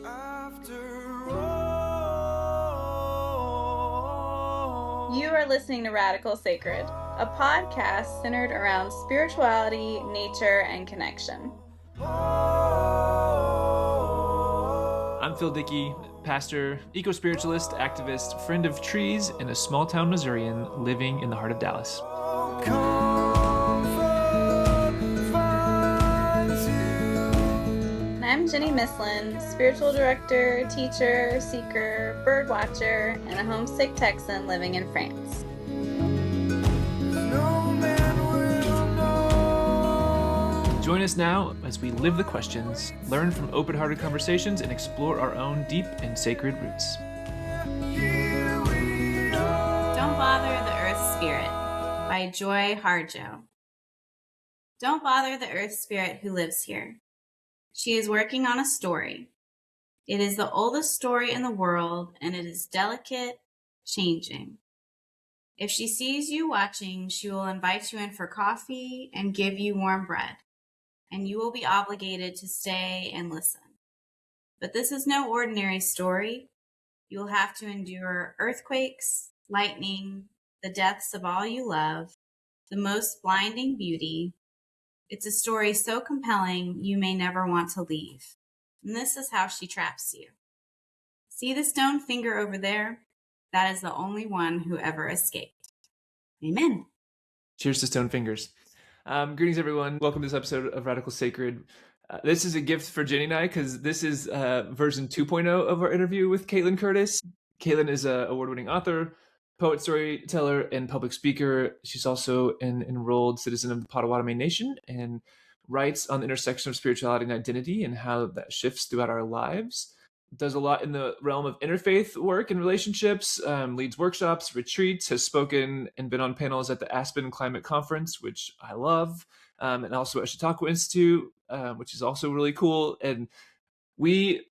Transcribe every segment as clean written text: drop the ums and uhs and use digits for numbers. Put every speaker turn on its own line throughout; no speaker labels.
You are listening to Radical Sacred, a podcast centered around spirituality, nature, and connection.
I'm Phil Dickey, pastor, eco-spiritualist, activist, friend of trees, and a small-town Missourian living in the heart of Dallas.
I'm Jenny Mislin, spiritual director, teacher, seeker, bird watcher, and a homesick Texan living in France.
Join us now as we live the questions, learn from open-hearted conversations, and explore our own deep and sacred roots.
Don't Bother the Earth Spirit by Joy Harjo. Don't bother the Earth Spirit who lives here. She is working on a story. It is the oldest story in the world, and it is delicate, changing. If she sees you watching, she will invite you in for coffee and give you warm bread, and you will be obligated to stay and listen. But this is no ordinary story. You will have to endure earthquakes, lightning, the deaths of all you love, the most blinding beauty. It's a story so compelling you may never want to leave. And this is how she traps you. See the stone finger over there? That is the only one who ever escaped. Amen.
Cheers to stone fingers. Greetings, everyone. Welcome to this episode of Radical Sacred. This is a gift for Jenny and I because this is version 2.0 of our interview with Kaitlin Curtice. Kaitlin is an award-winning author, poet, storyteller, and public speaker. She's also an enrolled citizen of the Potawatomi Nation and writes on the intersection of spirituality and identity and how that shifts throughout our lives. Does a lot in the realm of interfaith work and relationships, leads workshops, retreats, has spoken and been on panels at the Aspen Climate Conference, which I love, and also at Chautauqua Institute, which is also really cool. And we,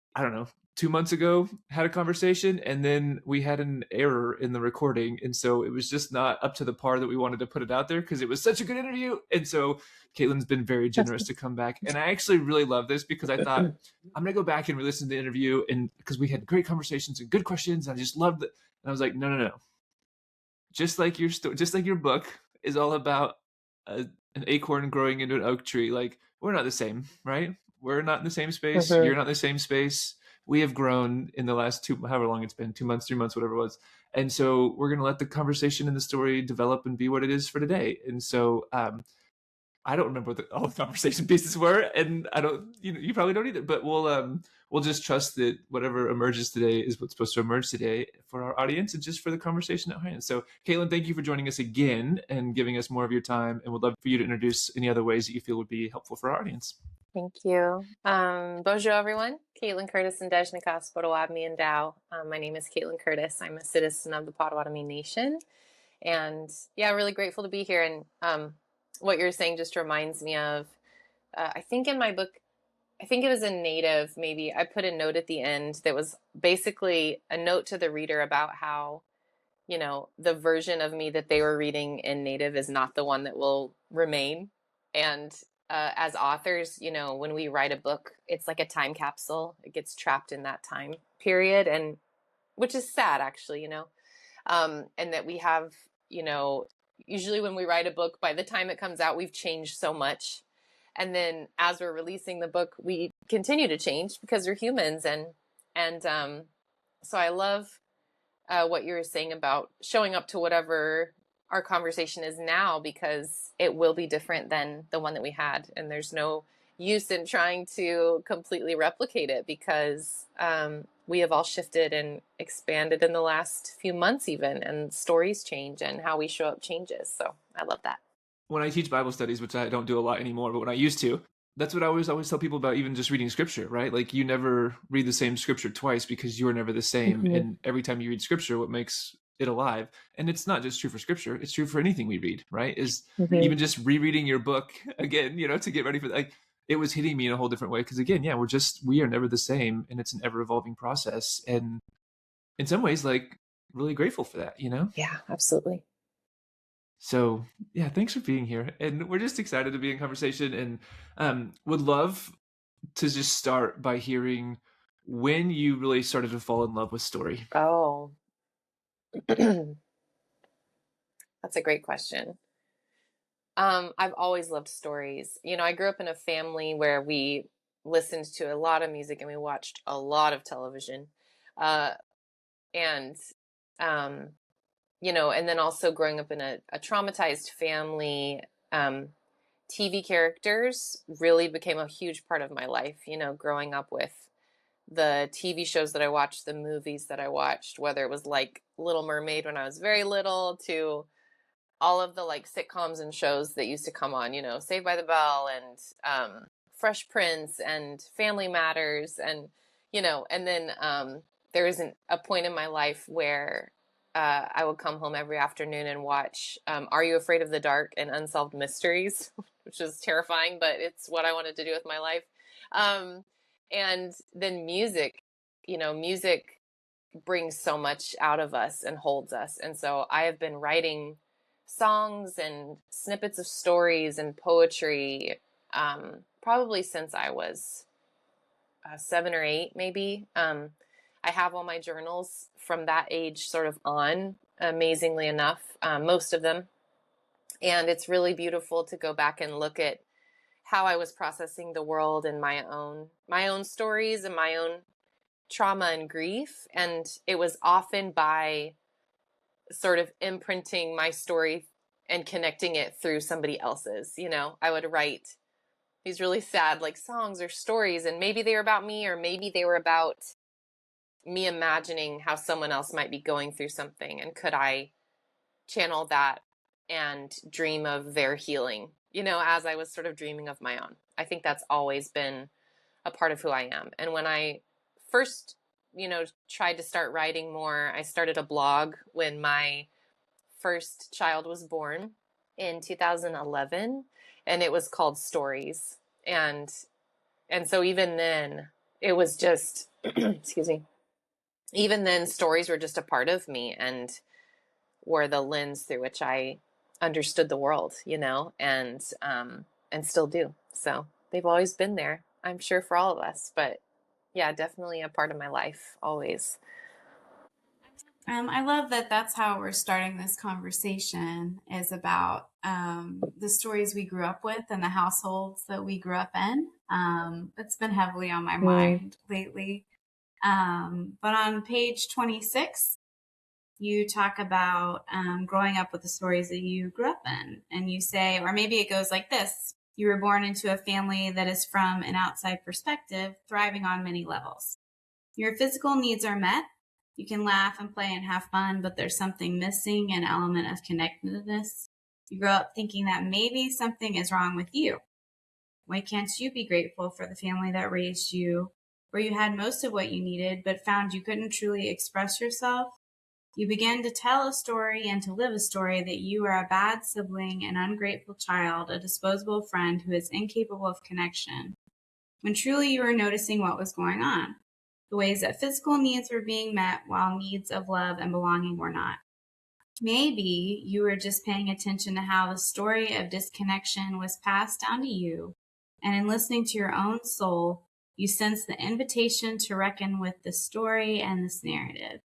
2 months ago had a conversation, and then we had an error in the recording, and so it was just not up to the par that we wanted to put it out there because it was such a good interview. And so Kaitlin's been very generous to come back, and I actually really love this because I thought I'm gonna go back and re-listen to the interview, and because we had great conversations and good questions, and I just loved it. And I was like, no, just like your story, just like your book is all about an acorn growing into an oak tree. Like, we're not the same, right? We're not in the same space. You're not in the same space. We have grown in the last however long it's been, 2 months, 3 months, whatever it was. And so we're going to let the conversation and the story develop and be what it is for today. And so I don't remember what all the conversation pieces were, and I don't, you probably don't either, but we'll just trust that whatever emerges today is what's supposed to emerge today for our audience and just for the conversation at hand. So Kaitlin, thank you for joining us again and giving us more of your time, and we'd love for you to introduce any other ways that you feel would be helpful for our audience.
Thank you. Bonjour, everyone. Kaitlin Curtice and Dejnikas Potawatomi and Dow. My name is Kaitlin Curtice. I'm a citizen of the Potawatomi Nation. And yeah, really grateful to be here. And what you're saying just reminds me of, I think in my book, I think it was in Native, maybe, I put a note at the end that was basically a note to the reader about how, the version of me that they were reading in Native is not the one that will remain. And as authors, when we write a book, it's like a time capsule. It gets trapped in that time period, and which is sad, actually, and that we have, usually when we write a book, by the time it comes out, we've changed so much. And then as we're releasing the book, we continue to change because we're humans. And so I love what you were saying about showing up to whatever our conversation is now, because it will be different than the one that we had. And there's no use in trying to completely replicate it because we have all shifted and expanded in the last few months even, and stories change and how we show up changes. So I love that.
When I teach Bible studies, which I don't do a lot anymore, but when I used to, that's what I always tell people about even just reading scripture, right? Like, you never read the same scripture twice because you're never the same. Mm-hmm. And every time you read scripture, what makes it alive, and it's not just true for scripture, it's true for anything we read, right? Is even just rereading your book again, to get ready for that. Like, it was hitting me in a whole different way because, again, we are never the same, and it's an ever evolving process. And in some ways, like, really grateful for that,
Yeah, absolutely.
So yeah, thanks for being here. And we're just excited to be in conversation, and would love to just start by hearing when you really started to fall in love with story.
Oh, that's a great question. I've always loved stories. I grew up in a family where we listened to a lot of music and we watched a lot of television. And, um, and then also growing up in a traumatized family, TV characters really became a huge part of my life, growing up with the TV shows that I watched, the movies that I watched, whether it was like Little Mermaid when I was very little to all of the like sitcoms and shows that used to come on, Saved by the Bell and Fresh Prince and Family Matters. And, and then there isn't a point in my life where I would come home every afternoon and watch Are You Afraid of the Dark and Unsolved Mysteries, which is terrifying, but it's what I wanted to do with my life. And then music, music brings so much out of us and holds us. And so I have been writing songs and snippets of stories and poetry probably since I was 7 or 8, maybe. I have all my journals from that age sort of on, amazingly enough, most of them. And it's really beautiful to go back and look at how I was processing the world and my own stories and my own trauma and grief. And it was often by sort of imprinting my story and connecting it through somebody else's. I would write these really sad like songs or stories, and maybe they were about me, or maybe they were about me imagining how someone else might be going through something, and could I channel that and dream of their healing, as I was sort of dreaming of my own. I think that's always been a part of who I am. And when I first, tried to start writing more, I started a blog when my first child was born in 2011, and it was called Stories. And so even then it was just, excuse me, even then stories were just a part of me and were the lens through which I understood the world, and still do. So they've always been there, I'm sure, for all of us, but yeah, definitely a part of my life always.
I love that that's how we're starting this conversation, is about the stories we grew up with and the households that we grew up in. It's been heavily on my mind lately. But on page 26, you talk about growing up with the stories that you grew up in. And you say, or maybe it goes like this: you were born into a family that is, from an outside perspective, thriving on many levels. Your physical needs are met. You can laugh and play and have fun, but there's something missing, an element of connectedness. You grow up thinking that maybe something is wrong with you. Why can't you be grateful for the family that raised you, where you had most of what you needed, but found you couldn't truly express yourself? You begin to tell a story and to live a story that you are a bad sibling, an ungrateful child, a disposable friend who is incapable of connection, when truly you were noticing what was going on. The ways that physical needs were being met while needs of love and belonging were not. Maybe you were just paying attention to how the story of disconnection was passed down to you, and in listening to your own soul, you sense the invitation to reckon with this story and this narrative.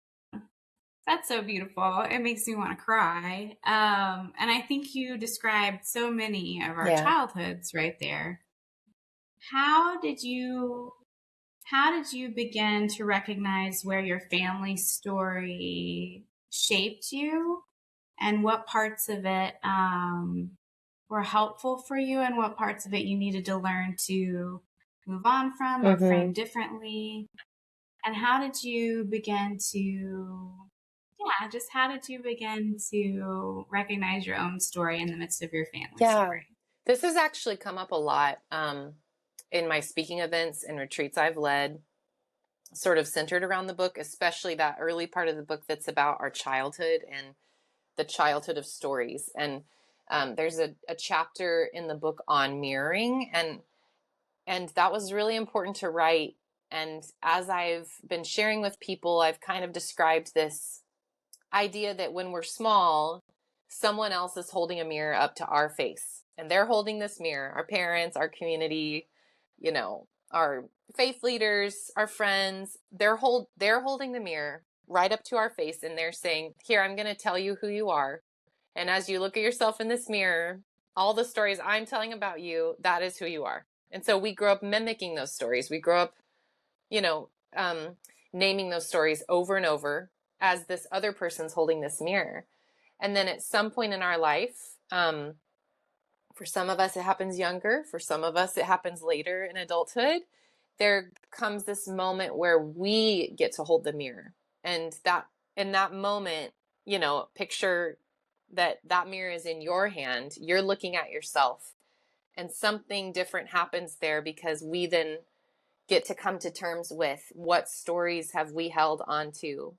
That's so beautiful. It makes me want to cry. And I think you described so many of our childhoods right there. How did you begin to recognize where your family story shaped you, and what parts of it were helpful for you, and what parts of it you needed to learn to move on from or frame differently? And how did you begin to, how did you begin to recognize your own story in the midst of your family story?
This has actually come up a lot in my speaking events and retreats I've led, sort of centered around the book, especially that early part of the book that's about our childhood and the childhood of stories. And there's a chapter in the book on mirroring, and that was really important to write. And as I've been sharing with people, I've kind of described this idea that when we're small, someone else is holding a mirror up to our face, and they're holding this mirror, our parents, our community, our faith leaders, our friends, they're holding the mirror right up to our face, and they're saying, here, I'm going to tell you who you are. And as you look at yourself in this mirror, all the stories I'm telling about you, that is who you are. And so we grow up mimicking those stories. We grow up, naming those stories over and over as this other person's holding this mirror. And then at some point in our life, for some of us, it happens younger. For some of us, it happens later in adulthood. There comes this moment where we get to hold the mirror. And that in that moment, picture that mirror is in your hand. You're looking at yourself. And something different happens there because we then get to come to terms with what stories have we held onto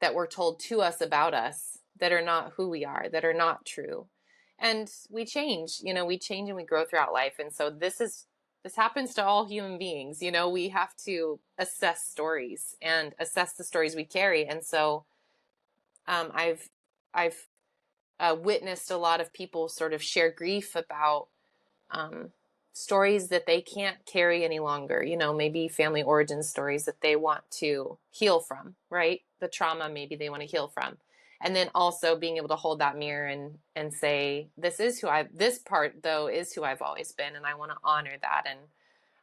that were told to us about us that are not who we are, that are not true. And we change and we grow throughout life. And so this happens to all human beings. We have to assess stories and assess the stories we carry. And so I've witnessed a lot of people sort of share grief about stories that they can't carry any longer, maybe family origin stories that they want to heal from, right? The trauma maybe they want to heal from. And then also being able to hold that mirror and say, this part though is who I've always been. And I want to honor that. And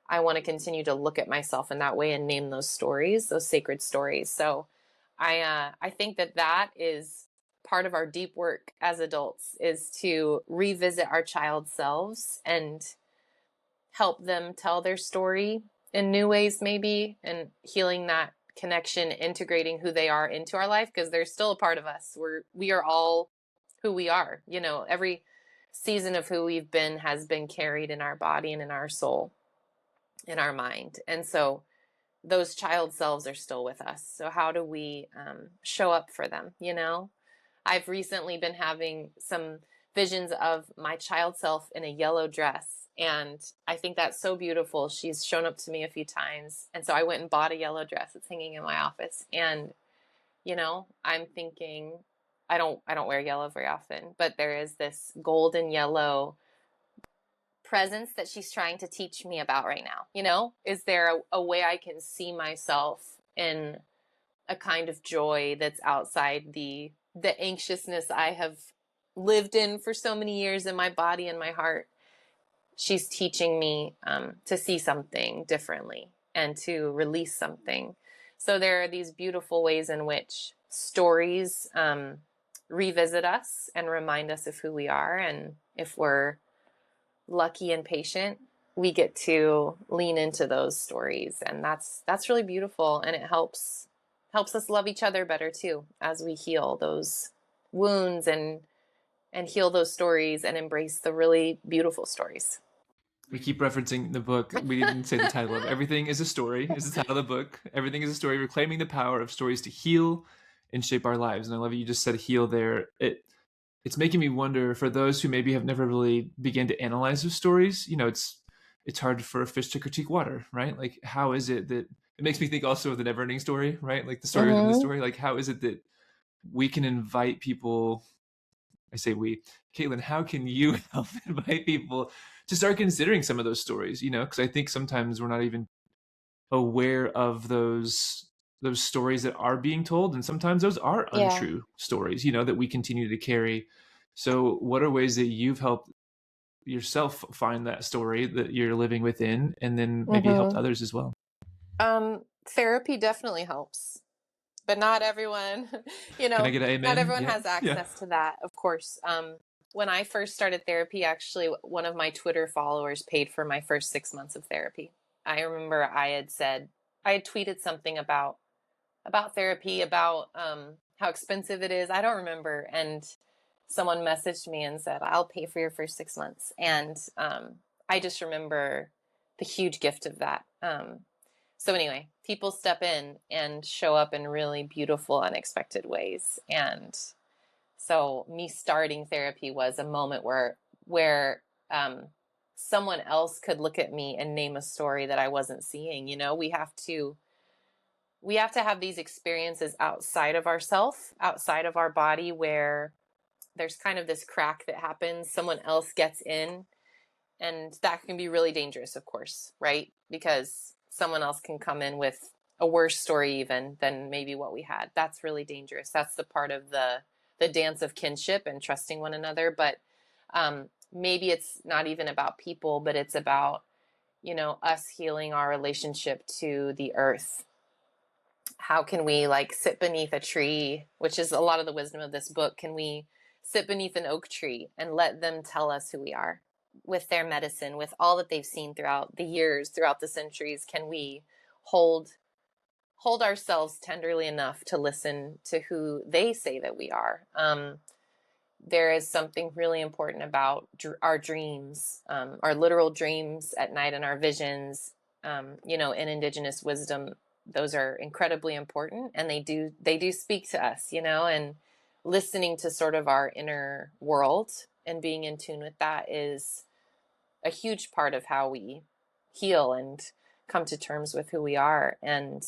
I want to continue to look at myself in that way and name those stories, those sacred stories. So I think that is part of our deep work as adults, is to revisit our child selves and help them tell their story in new ways, maybe, and healing that connection, integrating who they are into our life, because they're still a part of us. We are all who we are. Every season of who we've been has been carried in our body and in our soul, in our mind. And so those child selves are still with us. So how do we show up for them? I've recently been having some visions of my child self in a yellow dress. And I think that's so beautiful. She's shown up to me a few times. And so I went and bought a yellow dress. It's hanging in my office. And, I'm thinking, I don't wear yellow very often, but there is this golden yellow presence that she's trying to teach me about right now. Is there a way I can see myself in a kind of joy that's outside the anxiousness I have lived in for so many years in my body and my heart? She's teaching me to see something differently and to release something. So there are these beautiful ways in which stories revisit us and remind us of who we are. And if we're lucky and patient, we get to lean into those stories. And that's really beautiful. And it helps us love each other better too, as we heal those wounds and heal those stories and embrace the really beautiful stories.
We keep referencing the book. We didn't say the title of it. Everything is a Story is the title of the book. Everything is a Story, reclaiming the power of stories to heal and shape our lives. And I love it. You just said heal there. It's making me wonder, for those who maybe have never really began to analyze those stories, it's hard for a fish to critique water, right? Like, how is it that it makes me think also of the never ending story, right? Like the story within the story. Like, how is it that we can invite people? I say we, Kaitlin, how can you help invite people to start considering some of those stories? Because I think sometimes we're not even aware of those stories that are being told, and sometimes those are untrue stories, that we continue to carry. So what are ways that you've helped yourself find that story that you're living within, and then maybe helped others as well?
Therapy definitely helps. But not everyone,
Can I get an amen?
Not everyone has access to that, of course. When I first started therapy, actually, one of my Twitter followers paid for my first 6 months of therapy. I remember I had tweeted something about therapy, about how expensive it is. I don't remember. And someone messaged me and said, I'll pay for your first 6 months. And I just remember the huge gift of that. So anyway, people step in and show up in really beautiful, unexpected ways. And so me starting therapy was a moment where someone else could look at me and name a story that I wasn't seeing. We have to have these experiences outside of ourself, outside of our body, where there's kind of this crack that happens. Someone else gets in And that can be really dangerous, of course, right? Because someone else can come in with a worse story even than maybe what we had. That's really dangerous. That's the part of the dance of kinship and trusting one another. But maybe it's not even about people, but it's about, us healing our relationship to the earth. How can we sit beneath a tree, which is a lot of the wisdom of this book? Can we sit beneath an oak tree and let them tell us who we are with their medicine, with all that they've seen throughout the years, throughout the centuries? Can we hold ourselves tenderly enough to listen to who they say that we are? There is something really important about our dreams, our literal dreams at night and our visions. In Indigenous wisdom, those are incredibly important, and they do speak to us, and listening to sort of our inner world and being in tune with that is a huge part of how we heal and come to terms with who we are. And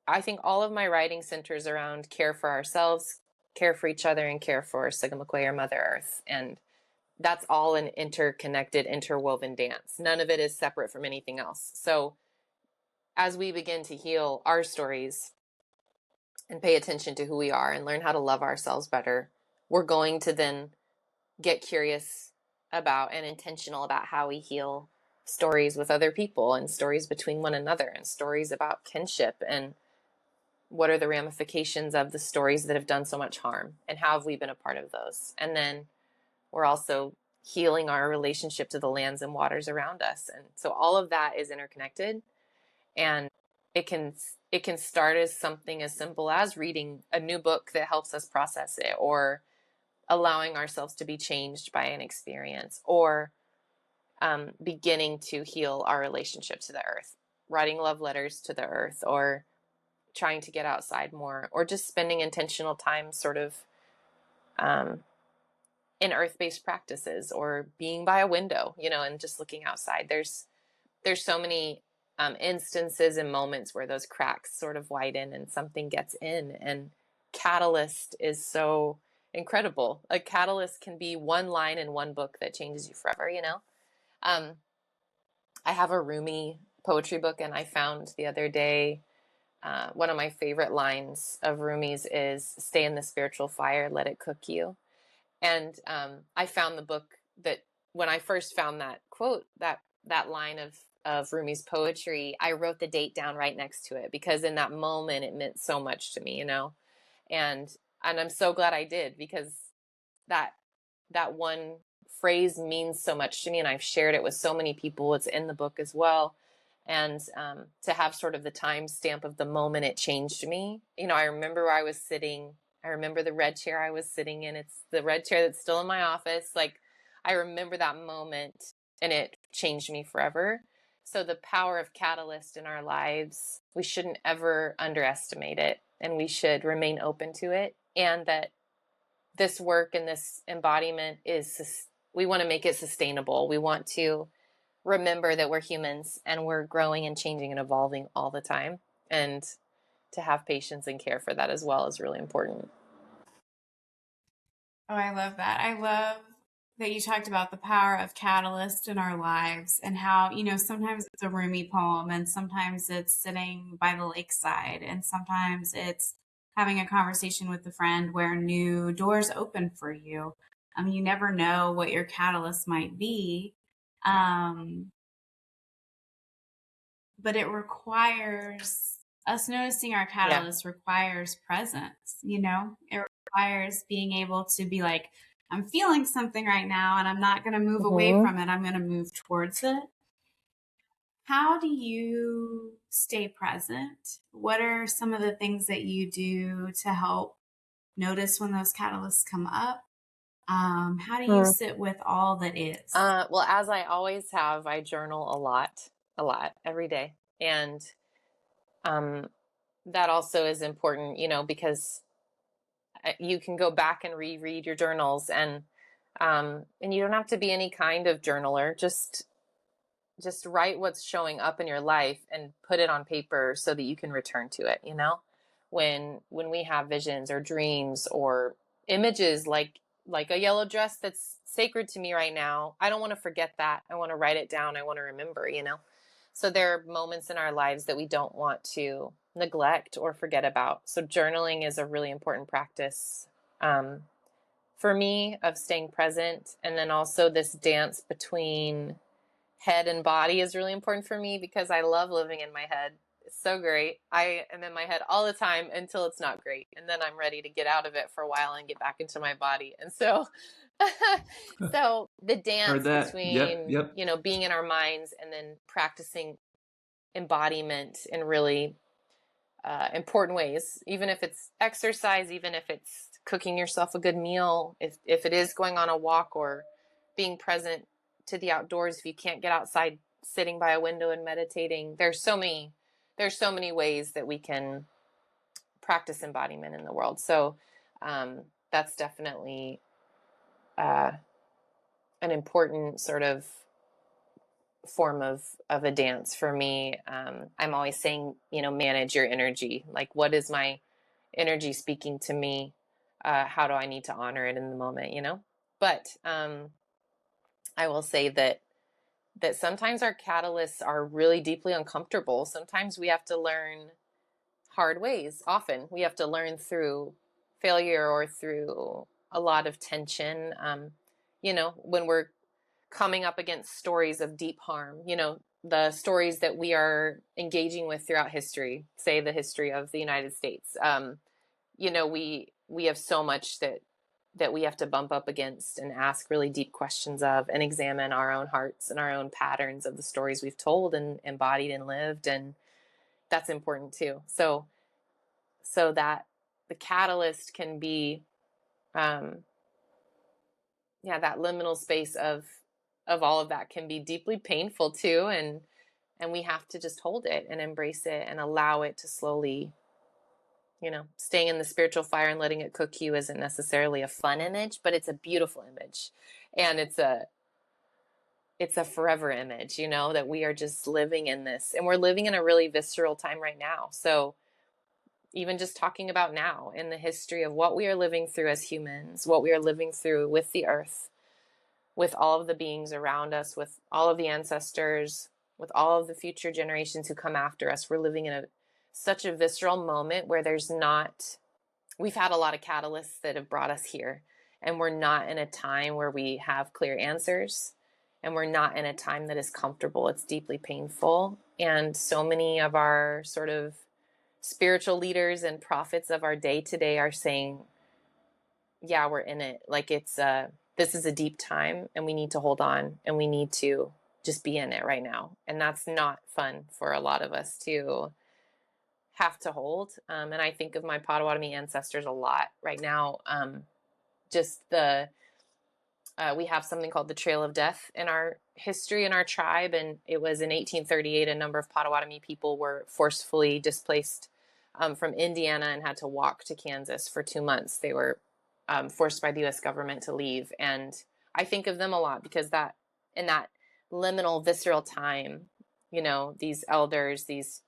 I think all of my writing centers around care for ourselves, care for each other, and care for Sigamakwe, or Mother Earth. And that's all an interconnected, interwoven dance. None of it is separate from anything else. So as we begin to heal our stories and pay attention to who we are and learn how to love ourselves better, we're going to then get curious about and intentional about how we heal stories with other people and stories between one another and stories about kinship, and what are the ramifications of the stories that have done so much harm, and how have we been a part of those? And then we're also healing our relationship to the lands and waters around us. And so all of that is interconnected, and it can start as something as simple as reading a new book that helps us process it, or allowing ourselves to be changed by an experience, or beginning to heal our relationship to the earth, writing love letters to the earth, or trying to get outside more, or just spending intentional time sort of in earth-based practices, or being by a window, and just looking outside. There's so many instances and moments where those cracks sort of widen and something gets in, and catalyst is so incredible. A catalyst can be one line in one book that changes you forever, I have a Rumi poetry book, and I found the other day one of my favorite lines of Rumi's is, "Stay in the spiritual fire, let it cook you." And I found the book that when I first found that quote, that line of Rumi's poetry, I wrote the date down right next to it, because in that moment it meant so much to me, and I'm so glad I did, because that one phrase means so much to me, and I've shared it with so many people. It's in the book as well. And to have sort of the time stamp of the moment it changed me. I remember where I was sitting. I remember the red chair I was sitting in. It's the red chair that's still in my office. I remember that moment, and it changed me forever. So the power of catalyst in our lives, we shouldn't ever underestimate it, and we should remain open to it. And that this work and this embodiment we want to make it sustainable. We want to remember that we're humans, and we're growing and changing and evolving all the time. And to have patience and care for that as well is really important.
Oh, I love that. I love that you talked about the power of catalyst in our lives, and how, sometimes it's a Rumi poem, and sometimes it's sitting by the lakeside, and sometimes it's having a conversation with a friend where new doors open for you. You never know what your catalyst might be. But it requires us noticing our catalyst. Requires presence, it requires being able to be like, I'm feeling something right now, and I'm not going to move away from it. I'm going to move towards it. How do you stay present? What are some of the things that you do to help notice when those catalysts come up? How do you sit with all that is?
Well, as I always have, I journal a lot every day. And that also is important, because you can go back and reread your journals, and you don't have to be any kind of journaler. Just write what's showing up in your life and put it on paper so that you can return to it. When we have visions or dreams or images, like like a yellow dress that's sacred to me right now. I don't want to forget that. I want to write it down. I want to remember, you know? So there are moments in our lives that we don't want to neglect or forget about. So journaling is a really important practice for me of staying present. And then also this dance between head and body is really important for me because I love living in my head. It's so great. I am in my head all the time until it's not great. And then I'm ready to get out of it for a while and get back into my body. And so, so the dance between,
Yep.
you know, being in our minds and then practicing embodiment in really important ways, even if it's exercise, even if it's cooking yourself a good meal, if it is going on a walk or being present to the outdoors, if you can't get outside, sitting by a window and meditating. There's so many ways that we can practice embodiment in the world. So that's definitely an important sort of form of a dance for me. I'm always saying, you know, manage your energy. Like, what is my energy speaking to me? How do I need to honor it in the moment, you know? But I will say that sometimes our catalysts are really deeply uncomfortable. Sometimes we have to learn hard ways. Often we have to learn through failure or through a lot of tension. You know, when we're coming up against stories of deep harm, you know, the stories that we are engaging with throughout history, say the history of the United States. You know, we have so much that we have to bump up against and ask really deep questions of, and examine our own hearts and our own patterns of the stories we've told and embodied and lived. And that's important too. So that the catalyst can be, that liminal space of all of that can be deeply painful too. And we have to just hold it and embrace it and allow it to slowly, you know, staying in the spiritual fire and letting it cook you isn't necessarily a fun image, but it's a beautiful image. And it's a forever image, you know, that we are just living in this, and we're living in a really visceral time right now. So even just talking about now in the history of what we are living through as humans, what we are living through with the earth, with all of the beings around us, with all of the ancestors, with all of the future generations who come after us, we're living in such a visceral moment where we've had a lot of catalysts that have brought us here, and we're not in a time where we have clear answers, and we're not in a time that is comfortable. It's deeply painful. And so many of our sort of spiritual leaders and prophets of our day today are saying, yeah, we're in it. Like this is a deep time, and we need to hold on, and we need to just be in it right now. And that's not fun for a lot of us to have to hold. And I think of my Potawatomi ancestors a lot right now. We have something called the Trail of Death in our history in our tribe. And it was in 1838, a number of Potawatomi people were forcefully displaced from Indiana and had to walk to Kansas for 2 months. They were forced by the U.S. government to leave. And I think of them a lot because in that liminal, visceral time, you know, these elders, these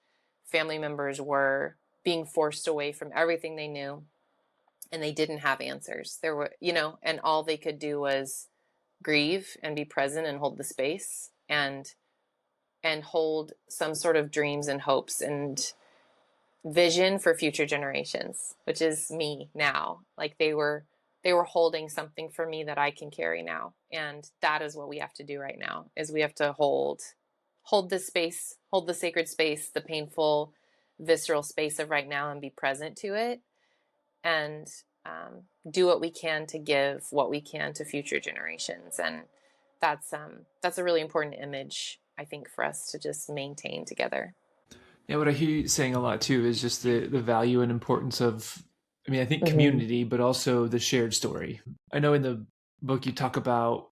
family members were being forced away from everything they knew, and they didn't have answers. There were, you know, and all they could do was grieve and be present and hold the space and hold some sort of dreams and hopes and vision for future generations, which is me now. Like they were holding something for me that I can carry now. And that is what we have to do right now, is we have to hold this space, hold the sacred space, the painful, visceral space of right now, and be present to it, and do what we can to give what we can to future generations. And that's a really important image, I think, for us to just maintain together.
Yeah, what I hear you saying a lot too is just the value and importance of, I mean, I think community, but also the shared story. I know in the book you talk about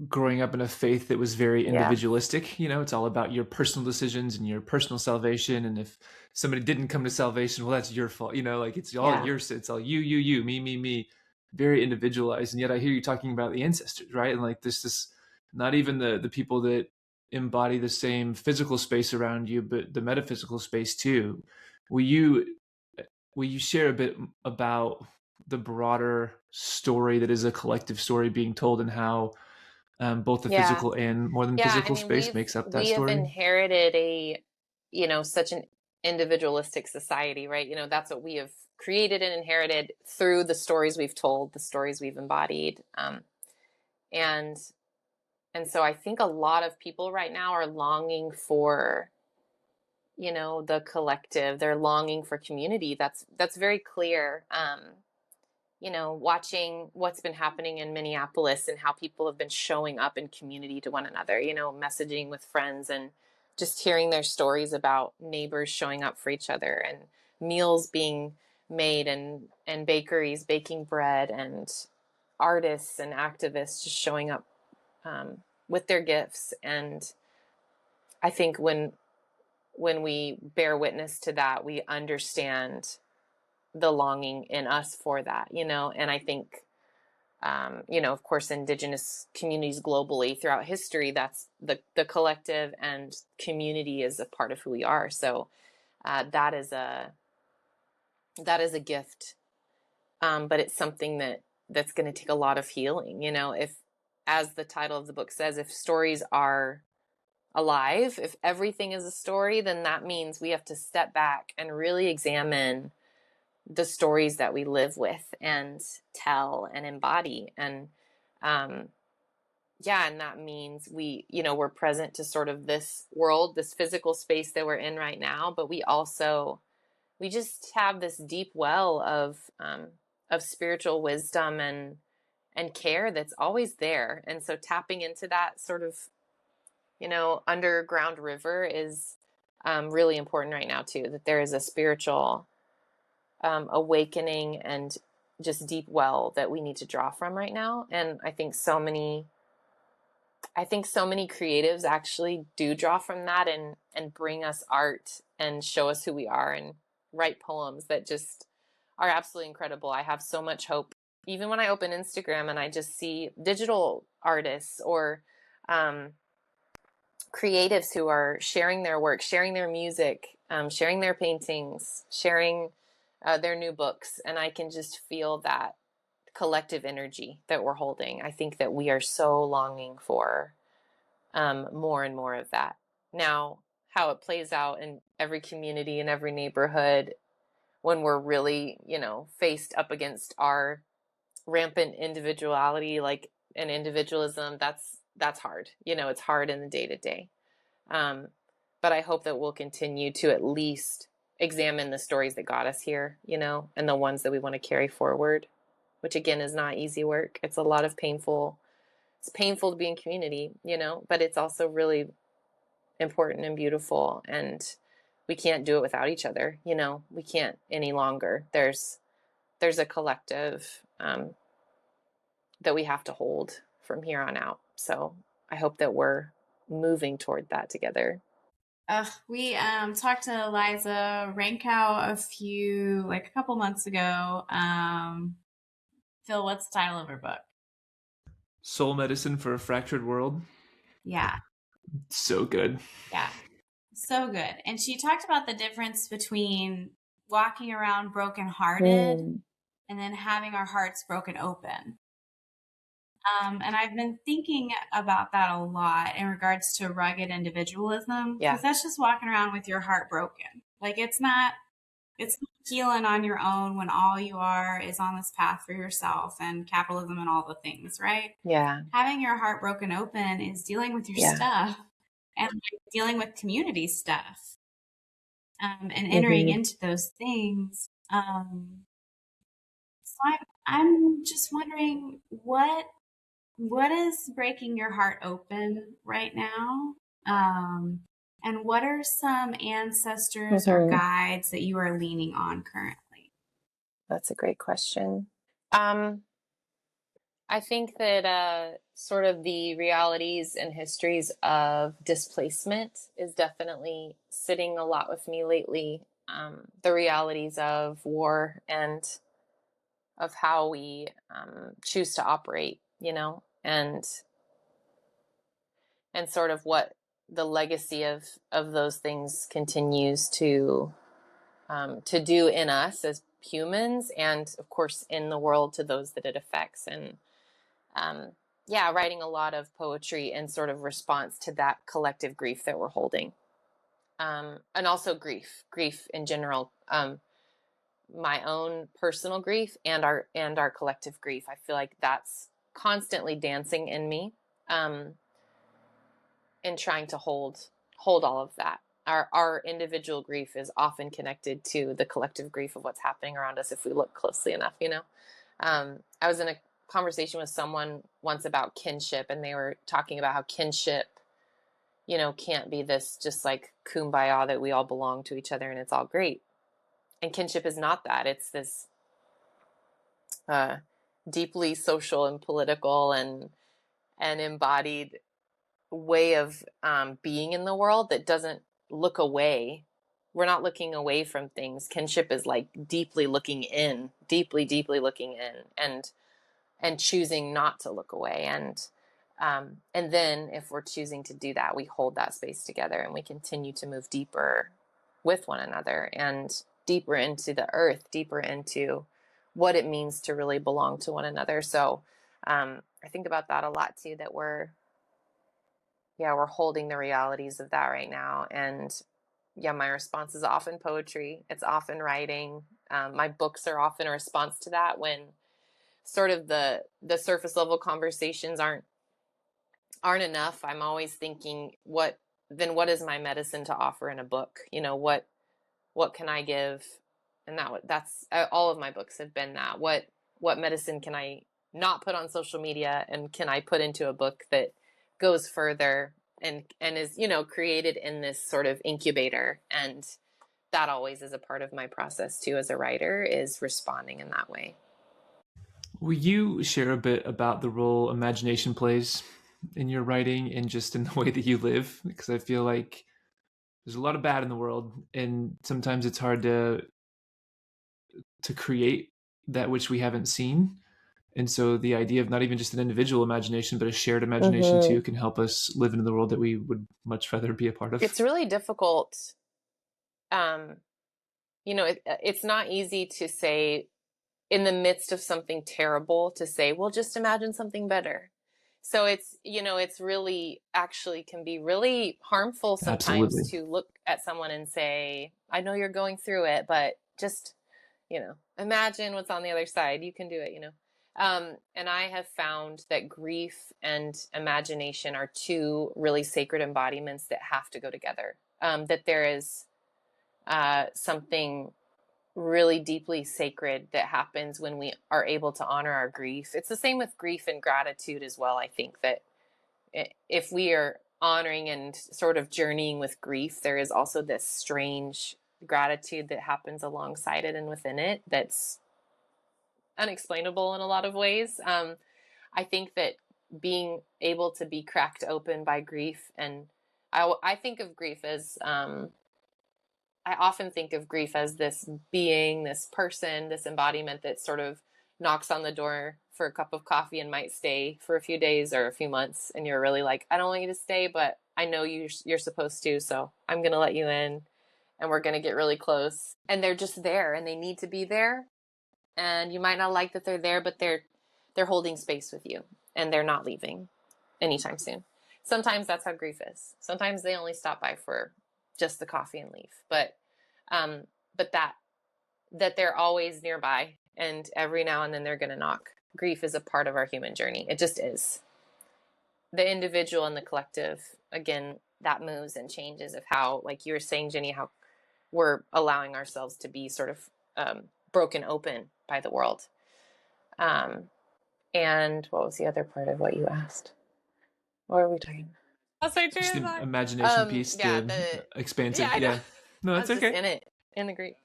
growing up in a faith that was very individualistic. You know, it's all about your personal decisions and your personal salvation. And if somebody didn't come to salvation, well, that's your fault. You know, like it's all yours. It's all you, me, very individualized. And yet I hear you talking about the ancestors, right? And like this not even the people that embody the same physical space around you, but the metaphysical space too. Will you share a bit about the broader story that is a collective story being told, and how both the physical and more than physical space makes up that
we have
story.
inherited such an individualistic society, right? That's what we have created and inherited through the stories we've told, the stories we've embodied. And so I think a lot of people right now are longing for, the collective. They're longing for community. That's very clear. Watching what's been happening in Minneapolis and how people have been showing up in community to one another, messaging with friends and just hearing their stories about neighbors showing up for each other and meals being made and bakeries baking bread and artists and activists just showing up with their gifts. And I think when we bear witness to that, we understand the longing in us for that, and I think, of course, Indigenous communities globally throughout history, that's the collective, and community is a part of who we are. So that is a gift, but it's something that's going to take a lot of healing. If, as the title of the book says, if stories are alive, if everything is a story, then that means we have to step back and really examine the stories that we live with and tell and embody. And and that means we're present to sort of this world, this physical space that we're in right now, but we just have this deep well of spiritual wisdom and care that's always there. And so tapping into that sort of underground river is really important right now too, that there is a spiritual awakening and just deep well that we need to draw from right now. And I think so many creatives actually do draw from that and bring us art and show us who we are and write poems that just are absolutely incredible. I have so much hope. Even when I open Instagram and I just see digital artists or creatives who are sharing their work, sharing their music, sharing their paintings, sharing their new books, and I can just feel that collective energy that we're holding. I think that we are so longing for more and more of that. Now, how it plays out in every community, in every neighborhood, when we're really, faced up against our rampant individuality, like and individualism, that's hard. It's hard in the day-to-day. But I hope that we'll continue to at least examine the stories that got us here, and the ones that we want to carry forward, which again is not easy work. It's it's painful to be in community, but it's also really important and beautiful, and we can't do it without each other. We can't any longer. There's a collective that we have to hold from here on out. So I hope that we're moving toward that together.
We talked to Liza Rankow a couple months ago. Phil, what's the title of her book?
Soul Medicine for a Fractured World.
Yeah.
So good.
Yeah. So good. And she talked about the difference between walking around brokenhearted and then having our hearts broken open. And I've been thinking about that a lot in regards to rugged individualism, because that's just walking around with your heart broken. Like it's not healing on your own when all you are is on this path for yourself and capitalism and all the things, right?
Yeah.
Having your heart broken open is dealing with your stuff and dealing with community stuff, and entering into those things. So I'm just wondering what is breaking your heart open right now? And what are some ancestors or guides that you are leaning on currently?
That's a great question. I think that sort of the realities and histories of displacement is definitely sitting a lot with me lately. The realities of war and of how we choose to operate, and sort of what the legacy of those things continues to do in us humans and, of course, in the world to those that it affects. And writing a lot of poetry in sort of response to that collective grief that we're holding. And also grief in general, my own personal grief and our collective grief. I feel like that's constantly dancing in me, and trying to hold all of that. Our individual grief is often connected to the collective grief of what's happening around us if we look closely enough, I was in a conversation with someone once about kinship, and they were talking about how kinship, can't be this just like kumbaya that we all belong to each other and it's all great. And kinship is not that. It's this deeply social and political and embodied way of being in the world that doesn't look away. We're not looking away from things. Kinship is like deeply looking in, deeply looking in, and choosing not to look away. And then if we're choosing to do that, we hold that space together and we continue to move deeper with one another and deeper into the earth, deeper into what it means to really belong to one another. So I think about that a lot too, that we're holding the realities of that right now. And my response is often poetry. It's often writing. My books are often a response to that, when sort of the surface level conversations aren't enough. I'm always thinking, what is my medicine to offer in a book? What can I give? And that's all of my books have been that. What medicine can I not put on social media, and can I put into a book that goes further and is, created in this sort of incubator? And that always is a part of my process too, as a writer, is responding in that way.
Will you share a bit about the role imagination plays in your writing and just in the way that you live? Because I feel like there's a lot of bad in the world, and sometimes it's hard to create that which we haven't seen. And so the idea of not even just an individual imagination, but a shared imagination too, can help us live into the world that we would much rather be a part of.
It's really difficult. It's not easy to say, in the midst of something terrible, to say, well, just imagine something better. So it's really actually can be really harmful sometimes. Absolutely. To look at someone and say, I know you're going through it, but just, imagine what's on the other side. You can do it, and I have found that grief and imagination are two really sacred embodiments that have to go together. That there is something really deeply sacred that happens when we are able to honor our grief. It's the same with grief and gratitude as well. I think that if we are honoring and sort of journeying with grief, there is also this strange gratitude that happens alongside it and within it that's unexplainable in a lot of ways. I think that being able to be cracked open by grief, and I think of grief as I often think of grief as this being, this person, this embodiment that sort of knocks on the door for a cup of coffee and might stay for a few days or a few months. And you're really like, I don't want you to stay, but I know you're supposed to, so I'm going to let you in, and we're going to get really close. And they're just there, and they need to be there. And you might not like that they're there, but they're holding space with you, and they're not leaving anytime soon. Sometimes that's how grief is. Sometimes they only stop by for just the coffee and leave, but that they're always nearby, and every now and then they're going to knock. Grief is a part of our human journey. It just is. The individual and the collective, again, that moves and changes of how, like you were saying, Jenny, how we're allowing ourselves to be sort of broken open by the world. And what was the other part of what you asked? What are we talking about?
Just the imagination piece, the expansive. Yeah. No, that's okay.
In the grief.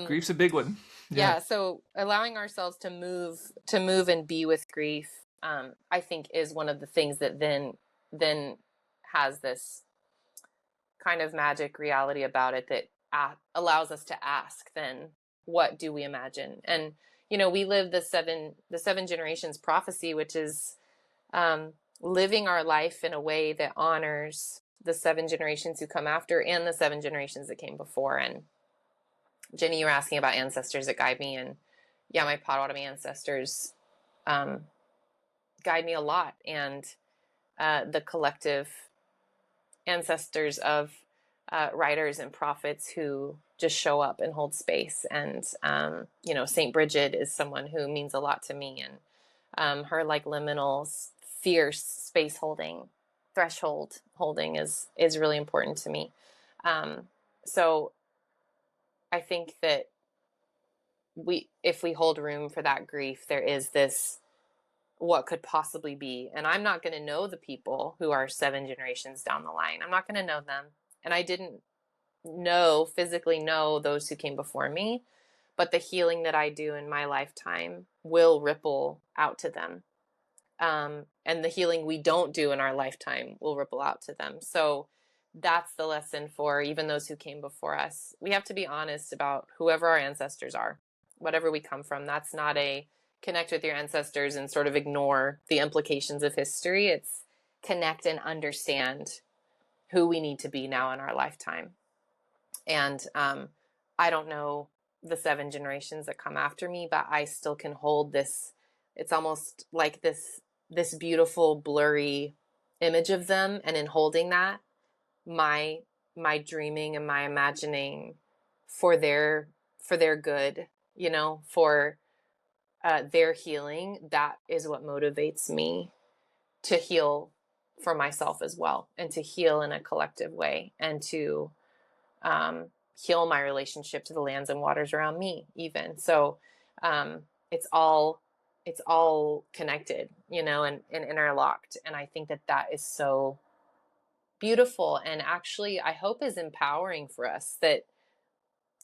Grief's a big one.
Yeah. So allowing ourselves to move and be with grief, I think is one of the things that then has this kind of magic reality about it that allows us to ask, then, what do we imagine? And, we live the seven generations prophecy, which is, living our life in a way that honors the 7 generations who come after and the 7 generations that came before. And Jenny, you were asking about ancestors that guide me, and yeah, my Potawatomi ancestors guide me a lot, and the collective ancestors of writers and prophets who just show up and hold space. And Saint Bridget is someone who means a lot to me, and her like liminal, fierce space holding, threshold holding is really important to me. So I think that if we hold room for that grief, there is this what could possibly be. And I'm not going to know the people who are 7 generations down the line. I'm not going to know them. And I didn't physically know those who came before me, but the healing that I do in my lifetime will ripple out to them. And the healing we don't do in our lifetime will ripple out to them. So that's the lesson for even those who came before us. We have to be honest about whoever our ancestors are, whatever we come from. That's not a connect with your ancestors and sort of ignore the implications of history. It's connect and understand who we need to be now in our lifetime. And I don't know the 7 generations that come after me, but I still can hold this. It's almost like this beautiful blurry image of them. And in holding that, my dreaming and my imagining for their good, for their healing, that is what motivates me to heal for myself as well, and to heal in a collective way, and to heal my relationship to the lands and waters around me even. So it's all connected, and interlocked. And I think that is so beautiful, and actually I hope is empowering for us, that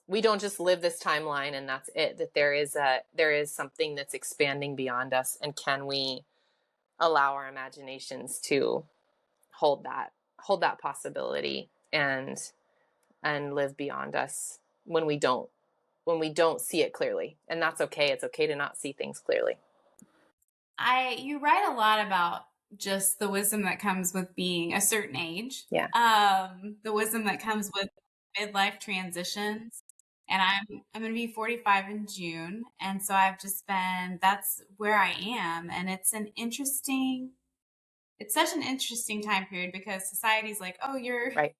we don't just live this timeline and that's it, that there is something that's expanding beyond us. And can we allow our imaginations to hold that possibility and live beyond us when we don't see it clearly. And that's okay. It's okay to not see things clearly.
You write a lot about just the wisdom that comes with being a certain age.
Yeah.
The wisdom that comes with midlife transitions. And I'm going to be 45 in June. And so that's where I am. And it's such an interesting time period, because society's like, oh, you're
right.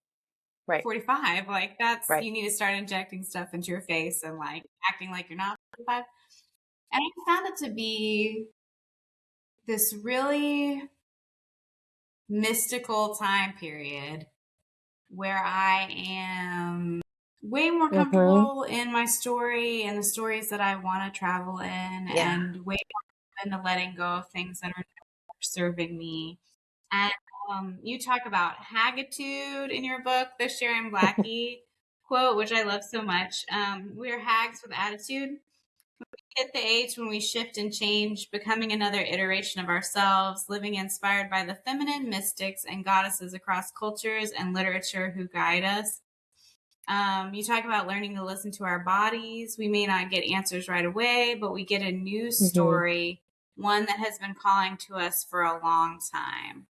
45. Like that's,
right.
You need to start injecting stuff into your face and like acting like you're not 45. And I found it to be this really mystical time period where I am way more comfortable in my story and the stories that I want to travel in, and way more open to letting go of things that are no serving me. And you talk about haggitude in your book, the Sharon Blackie quote, which I love so much. We're hags with attitude. We hit the age when we shift and change, becoming another iteration of ourselves, living inspired by the feminine mystics and goddesses across cultures and literature who guide us. You talk about learning to listen to our bodies. We may not get answers right away, but we get a new story, one that has been calling to us for a long time.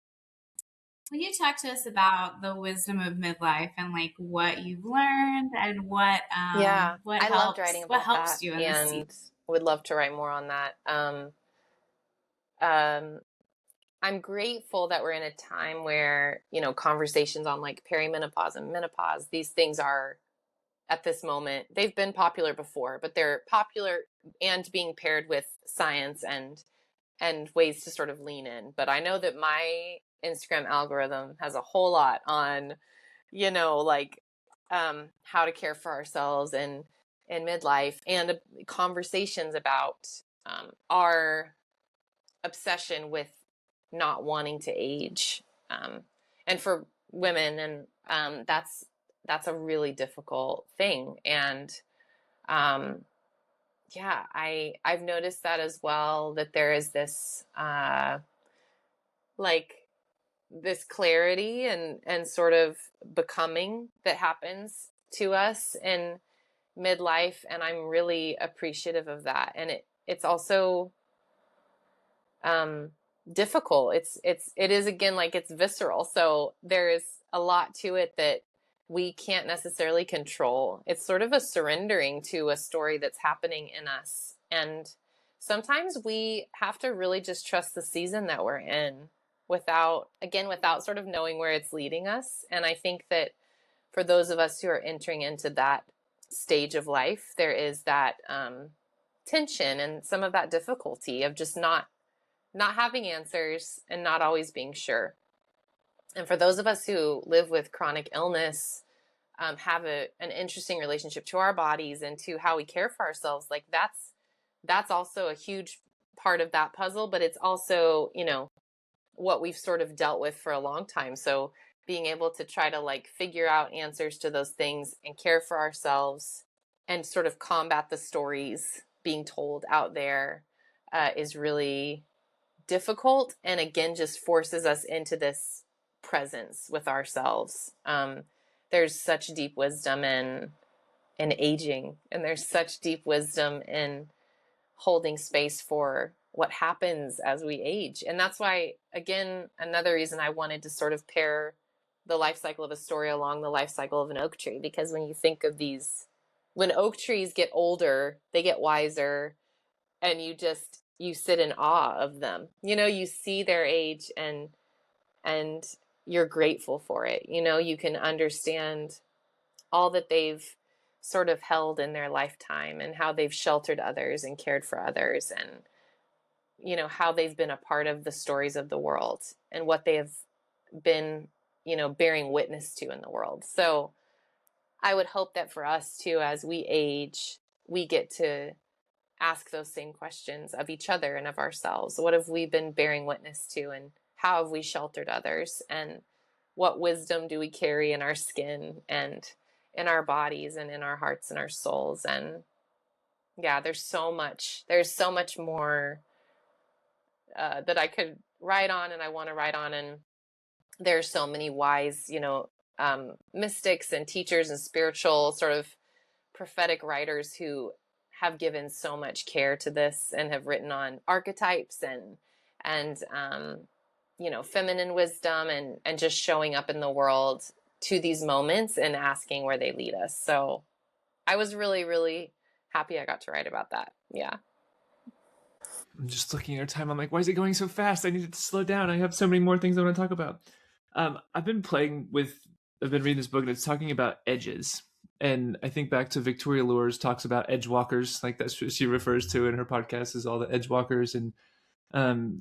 Will you talk to us about the wisdom of midlife and like what you've learned and what
loved writing about
what helps
that,
you in this season?
Would love to write more on that. I'm grateful that we're in a time where, conversations on like perimenopause and menopause, these things are at this moment, they've been popular before, but they're popular and being paired with science and ways to sort of lean in. But I know that my Instagram algorithm has a whole lot on, how to care for ourselves and in midlife, and conversations about our obsession with not wanting to age, and for women, and that's a really difficult thing. And I've noticed that as well, that there is this this clarity and sort of becoming that happens to us in midlife, and I'm really appreciative of that. And it's also difficult. It is again, like, it's visceral, so there is a lot to it that we can't necessarily control. It's sort of a surrendering to a story that's happening in us. And sometimes we have to really just trust the season that we're in without sort of knowing where it's leading us. And I think that for those of us who are entering into that stage of life, there is that tension and some of that difficulty of just not having answers and not always being sure. And for those of us who live with chronic illness, have an interesting relationship to our bodies and to how we care for ourselves, like that's also a huge part of that puzzle, but it's also, what we've sort of dealt with for a long time. So being able to try to like figure out answers to those things and care for ourselves and sort of combat the stories being told out there is really difficult. And again, just forces us into this presence with ourselves. There's such deep wisdom in aging, and there's such deep wisdom in holding space for what happens as we age. And that's why, again, another reason I wanted to sort of pair the life cycle of a story along the life cycle of an oak tree, because when you think of when oak trees get older, they get wiser, and you sit in awe of them. You see their age and you're grateful for it. You can understand all that they've sort of held in their lifetime and how they've sheltered others and cared for others, and how they've been a part of the stories of the world and what they have been, bearing witness to in the world. So I would hope that for us too, as we age, we get to ask those same questions of each other and of ourselves. What have we been bearing witness to, and how have we sheltered others, and what wisdom do we carry in our skin and in our bodies and in our hearts and our souls? And yeah, there's so much more that I could write on, and I want to write on. And there's so many wise, mystics and teachers and spiritual sort of prophetic writers who have given so much care to this and have written on archetypes and feminine wisdom and just showing up in the world to these moments and asking where they lead us. So I was really, really happy I got to write about that. Yeah.
I'm just looking at our time. I'm like, why is it going so fast? I need it to slow down. I have so many more things I want to talk about. I've been reading this book, and it's talking about edges. And I think back to Victoria Lohr's talks about edge walkers, like that's what she refers to in her podcast, is all the edge walkers. And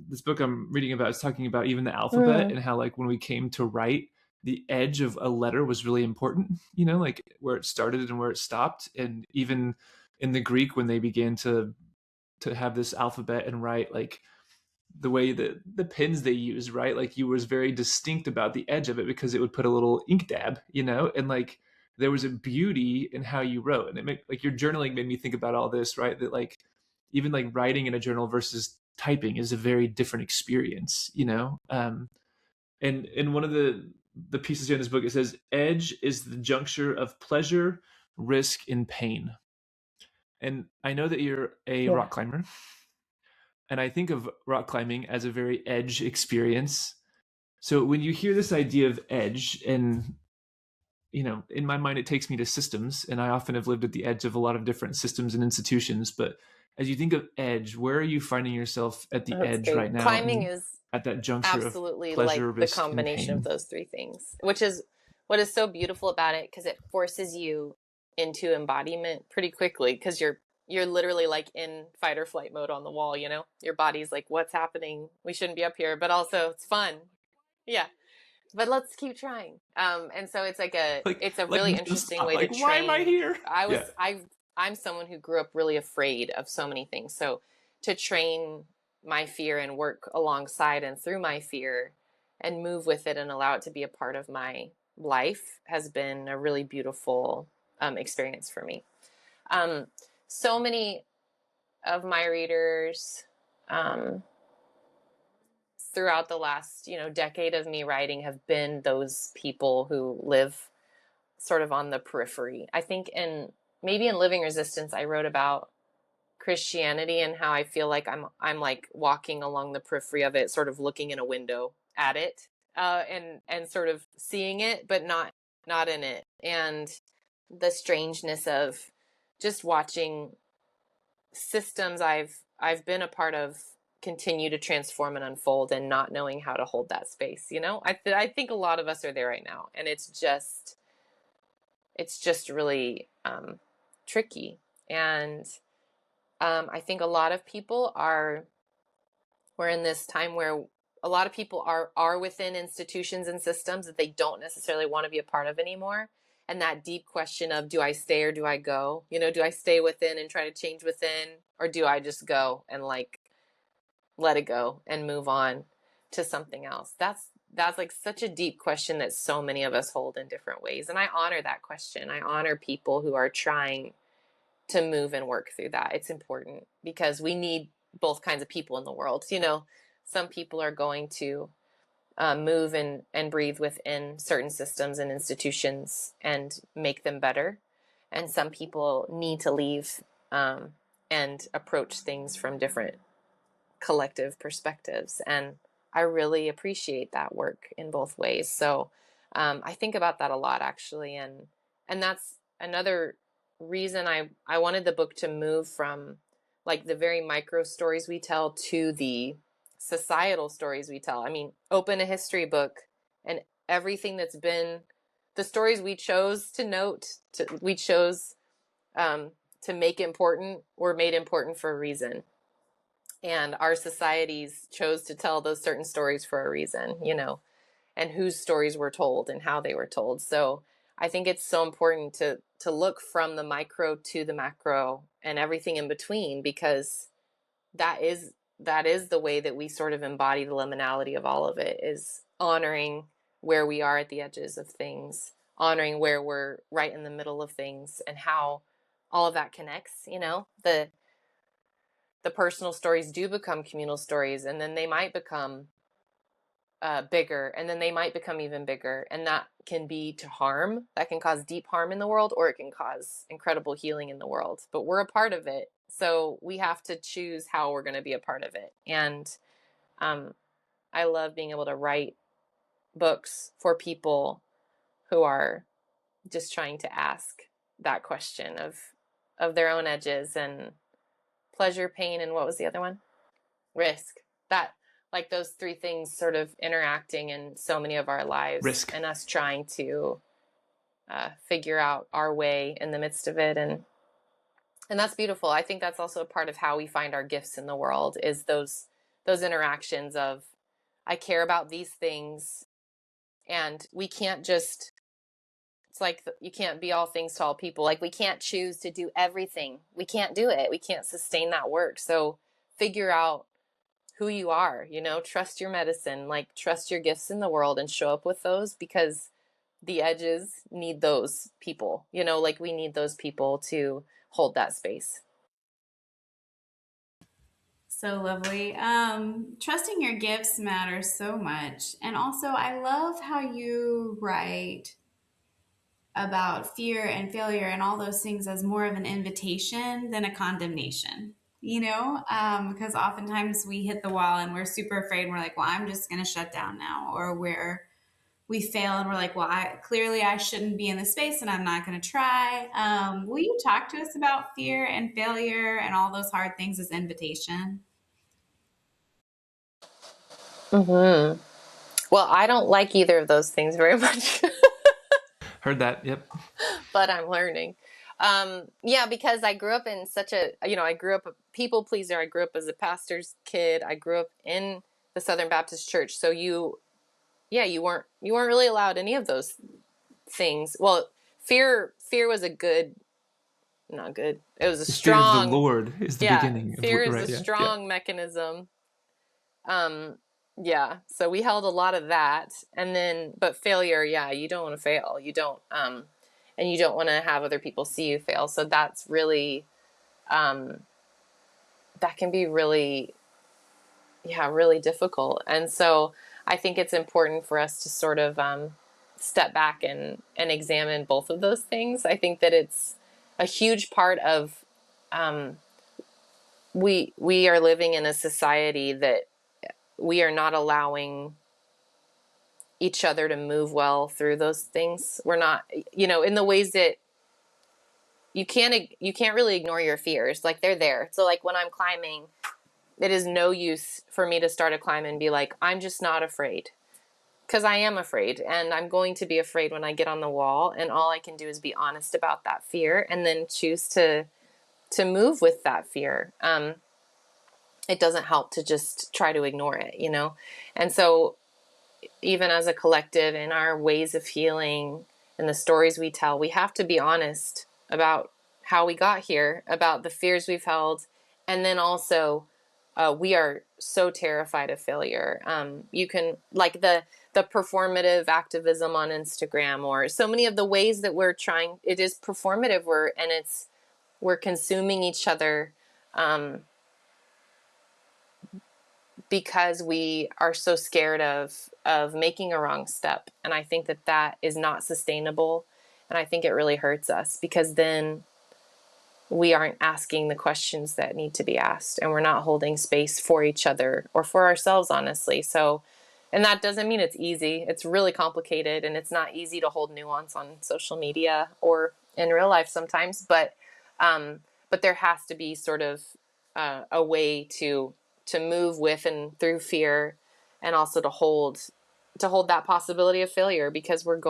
this book I'm reading about is talking about even the alphabet and how, like, when we came to write, the edge of a letter was really important, like where it started and where it stopped. And even in the Greek, when they began to have this alphabet and write, like the way that the pens they use, right? Like you was very distinct about the edge of it because it would put a little ink dab, and like there was a beauty in how you wrote. And it made, like, your journaling made me think about all this, right? That like even like writing in a journal versus typing is a very different experience, and one of the pieces here in this book, it says, edge is the juncture of pleasure, risk, and pain. And I know that you're a rock climber, and I think of rock climbing as a very edge experience. So when you hear this idea of edge, and in my mind, it takes me to systems, and I often have lived at the edge of a lot of different systems and institutions. But as you think of edge, where are you finding yourself at the edge
great.
Right now?
Climbing is
at that juncture
absolutely
of pleasure,
like the
risk,
combination
and
of those three things, which is what is so beautiful about it, because it forces you into embodiment pretty quickly, because you're literally like in fight or flight mode on the wall. Your body's like, what's happening? We shouldn't be up here, but also it's fun. Yeah. But let's keep trying. And so it's it's a really interesting way to train.
Why am I here?
I'm someone who grew up really afraid of so many things. So to train my fear and work alongside and through my fear and move with it and allow it to be a part of my life has been a really beautiful experience for me. So many of my readers throughout the last, decade of me writing have been those people who live sort of on the periphery. I think maybe in Living Resistance, I wrote about Christianity and how I feel like I'm like walking along the periphery of it, sort of looking in a window at it, and sort of seeing it, but not not in it. And the strangeness of just watching systems I've been a part of continue to transform and unfold, and not knowing how to hold that space. I think a lot of us are there right now, and it's just really tricky. And I think a lot of people we're in this time where a lot of people are within institutions and systems that they don't necessarily want to be a part of anymore. And that deep question of, do I stay or do I go? Do I stay within and try to change within, or do I just go and like let it go and move on to something else? That's like such a deep question that so many of us hold in different ways. And I honor that question. I honor people who are trying to move and work through that. It's important because we need both kinds of people in the world. Some people are going to move and breathe within certain systems and institutions and make them better. And some people need to leave and approach things from different collective perspectives. And I really appreciate that work in both ways. So I think about that a lot, actually. And that's another reason I wanted the book to move from like the very micro stories we tell to the societal stories we tell. I mean, open a history book, and everything that's been the stories we chose to note, we chose to make important, were made important for a reason. And our societies chose to tell those certain stories for a reason, and whose stories were told and how they were told. So I think it's so important to look from the micro to the macro and everything in between, because that is the way that we sort of embody the liminality of all of it, is honoring where we are at the edges of things, honoring where we're right in the middle of things, and how all of that connects. The personal stories do become communal stories, and then they might become bigger, and then they might become even bigger. And that can be to harm. That can cause deep harm in the world, or it can cause incredible healing in the world. But we're a part of it. So we have to choose how we're going to be a part of it. And I love being able to write books for people who are just trying to ask that question of their own edges, and pleasure, pain, and what was the other one? Risk. That, like, those three things sort of interacting in so many of our lives.
Risk.
And us trying to figure out our way in the midst of it. And that's beautiful. I think that's also a part of how we find our gifts in the world, is those interactions of, I care about these things, and we can't just, it's like you can't be all things to all people. Like, we can't choose to do everything. We can't do it. We can't sustain that work. So figure out who you are, trust your medicine, like trust your gifts in the world, and show up with those, because the edges need those people, like we need those people to hold that space.
So lovely. Trusting your gifts matters so much. And also, I love how you write about fear and failure and all those things as more of an invitation than a condemnation, because oftentimes we hit the wall and we're super afraid, and we're like, well, I'm just going to shut down now. Or we fail and we're like, well, clearly I shouldn't be in this space and I'm not going to try. Will you talk to us about fear and failure and all those hard things as invitation?
Mm-hmm. Well, I don't like either of those things very much.
Heard that. Yep.
But I'm learning. Yeah, because I grew up in such a, I grew up a people pleaser. I grew up as a pastor's kid. I grew up in the Southern Baptist Church. So you weren't really allowed any of those things. Well, fear was not good. It was a strong.
Fear of the Lord is the beginning.
Fear is a strong mechanism. Yeah. So we held a lot of that, and then, but failure, you don't want to fail. You don't, and you don't want to have other people see you fail. So that's really, that can be really, really difficult. And so I think it's important for us to sort of step back and examine both of those things. I think that it's a huge part of, we are living in a society that we are not allowing each other to move well through those things. We're not, in the ways that you can't really ignore your fears. Like, they're there. So like when I'm climbing, it is no use for me to start a climb and be like, I'm just not afraid. Because I am afraid, and I'm going to be afraid when I get on the wall, and all I can do is be honest about that fear and then choose to move with that fear. It doesn't help to just try to ignore it, And so even as a collective, in our ways of healing and the stories we tell, we have to be honest about how we got here, about the fears we've held, and then also we are so terrified of failure. You can, like the performative activism on Instagram, or so many of the ways that we're trying, it is performative. We're consuming each other because we are so scared of making a wrong step. And I think that is not sustainable. And I think it really hurts us, because then we aren't asking the questions that need to be asked, and we're not holding space for each other or for ourselves, honestly. So, and that doesn't mean it's easy. It's really complicated, and it's not easy to hold nuance on social media or in real life sometimes, but there has to be sort of a way to move with and through fear, and also to hold that possibility of failure, because we're all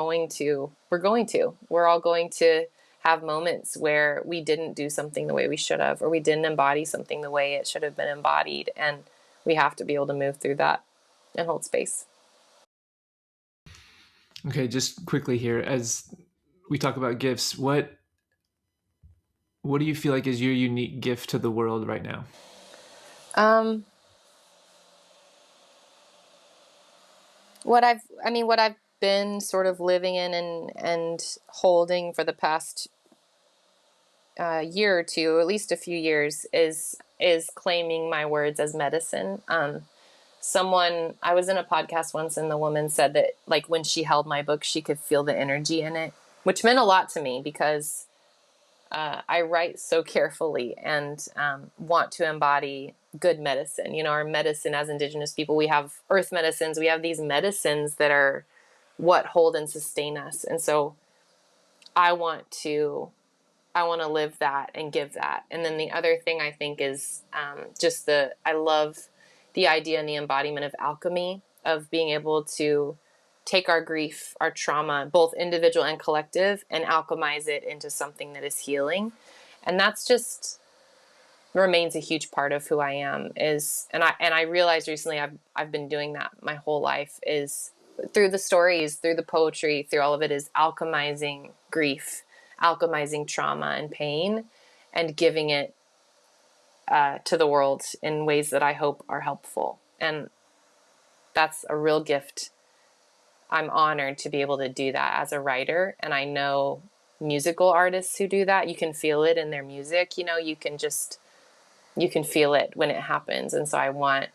going to have moments where we didn't do something the way we should have, or we didn't embody something the way it should have been embodied. And we have to be able to move through that and hold space.
Okay, just quickly here, as we talk about gifts, what do you feel like is your unique gift to the world right now?
What I've been sort of living in and holding for the past year or two, at least a few years, is claiming my words as medicine. I was in a podcast once, and the woman said that, like, when she held my book, she could feel the energy in it, which meant a lot to me, because I write so carefully and want to embody good medicine. Our medicine as Indigenous people, we have earth medicines. We have these medicines that are what hold and sustain us. And so I want to live that and give that. And then the other thing I think is I love the idea and the embodiment of alchemy, of being able to take our grief, our trauma, both individual and collective, and alchemize it into something that is healing. And that's just remains a huge part of who I am. And I realized recently I've been doing that my whole life, is through the stories, through the poetry, through all of it, is alchemizing grief, alchemizing trauma and pain, and giving it to the world in ways that I hope are helpful. And that's a real gift. I'm honored to be able to do that as a writer. And I know musical artists who do that. You can feel it in their music. You can feel it when it happens. And so I want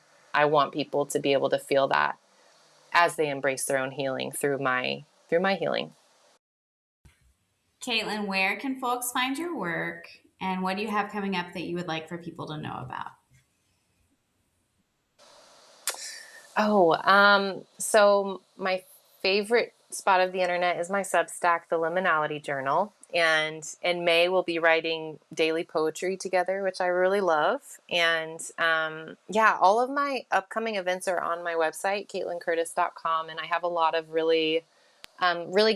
people to be able to feel that as they embrace their own healing through my healing.
Kaitlin, where can folks find your work, and what do you have coming up that you would like for people to know about?
So my favorite spot of the internet is my Substack, the Liminality Journal. And in May, we'll be writing daily poetry together, which I really love. And all of my upcoming events are on my website, caitlincurtice.com. And I have a lot of really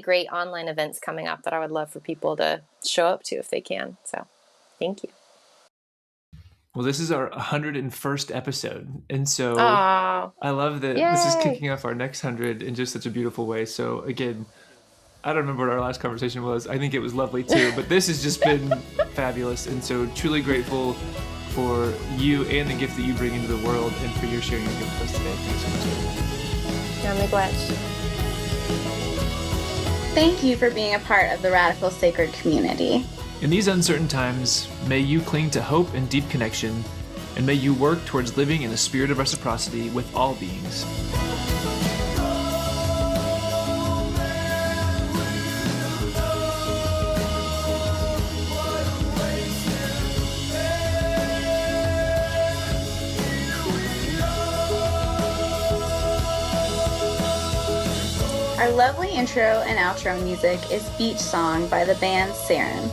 great online events coming up that I would love for people to show up to if they can. So thank you.
Well, this is our 101st episode. And so
I
love that This is kicking off our next 100 in just such a beautiful way. So again, I don't remember what our last conversation was. I think it was lovely too, but this has just been fabulous. And so truly grateful for you and the gift that you bring into the world, and for your sharing your gift with us today. Thanks so much.
I'm glad.
Thank you for being a part of the Radical Sacred community.
In these uncertain times, may you cling to hope and deep connection, and may you work towards living in a spirit of reciprocity with all beings.
Our lovely intro and outro music is Beach Song by the band Saren.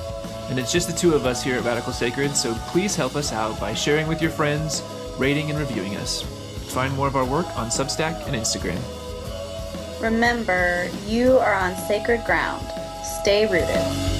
And it's just the two of us here at Radical Sacred, so please help us out by sharing with your friends, rating and reviewing us. Find more of our work on Substack and Instagram.
Remember, you are on sacred ground. Stay rooted.